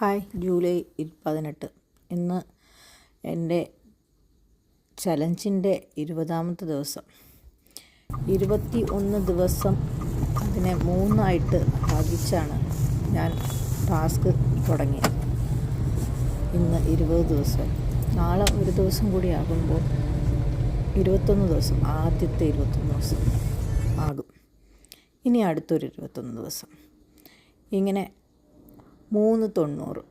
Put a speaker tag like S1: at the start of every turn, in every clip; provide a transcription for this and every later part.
S1: Hi, July 18 ഇന്ന് എൻ്റെ ചലഞ്ചിൻ്റെ 20ാമത്തെ ദിവസം. 21 ദിവസം അതിനെ 3 ഭാഗിച്ചാണ് ഞാൻ ടാസ്ക് തുടങ്ങിയത്. ഇന്ന് 20 ദിവസം, നാളെ ഒരു ദിവസം കൂടി ആകുമ്പോൾ 21 ദിവസം, ആദ്യത്തെ 21 ദിവസം ആകും. ഇനി അടുത്തൊരു 21 ദിവസം, ഇങ്ങനെ 390.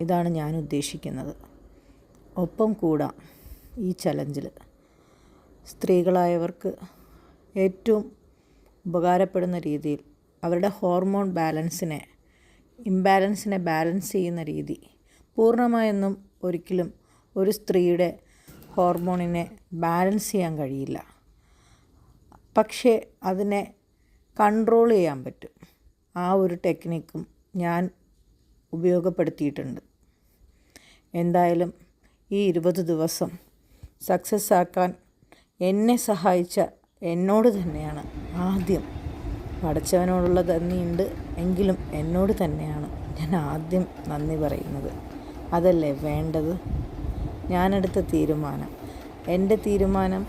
S1: ഇതാണ് ഞാൻ ഉദ്ദേശിക്കുന്നത്. ഒപ്പം കൂടാം ഈ ചലഞ്ചിൽ. സ്ത്രീകളായവർക്ക് ഏറ്റവും ഉപകാരപ്പെടുന്ന രീതിയിൽ അവരുടെ ഹോർമോൺ ഇംബാലൻസിനെ ബാലൻസ് ചെയ്യുന്ന രീതി. പൂർണ്ണമായൊന്നും ഒരിക്കലും ഒരു സ്ത്രീയുടെ ഹോർമോണിനെ ബാലൻസ് ചെയ്യാൻ കഴിയില്ല, പക്ഷേ അതിനെ കൺട്രോൾ ചെയ്യാൻ പറ്റും. ആ ഒരു ടെക്നിക്കും ഞാൻ ഉപയോഗപ്പെടുത്തിയിട്ടുണ്ട്. എന്തായാലും ഈ 20 ദിവസം സക്സസ് ആക്കാൻ എന്നെ സഹായിച്ച എന്നോട് തന്നെയാണ് ആദ്യം, പടച്ചവനോടുള്ള നന്ദിയുണ്ട് എങ്കിലും എന്നോട് തന്നെയാണ് ഞാൻ ആദ്യം നന്ദി പറയുന്നത്. അതല്ലേ വേണ്ടത്? ഞാനെടുത്ത തീരുമാനം, എൻ്റെ തീരുമാനം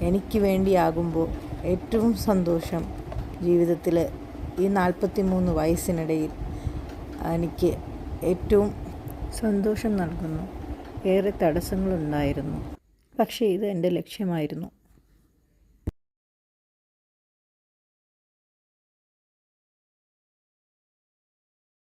S1: എനിക്ക് വേണ്ടിയാകുമ്പോൾ ഏറ്റവും സന്തോഷം ജീവിതത്തിൽ ഈ 43 വയസ്സിനിടയിൽ എനിക്ക് ഏറ്റവും സന്തോഷം നൽകുന്നു. ഏറെ തടസ്സങ്ങളുണ്ടായിരുന്നു, പക്ഷേ ഇത് എൻ്റെ ലക്ഷ്യമായിരുന്നു.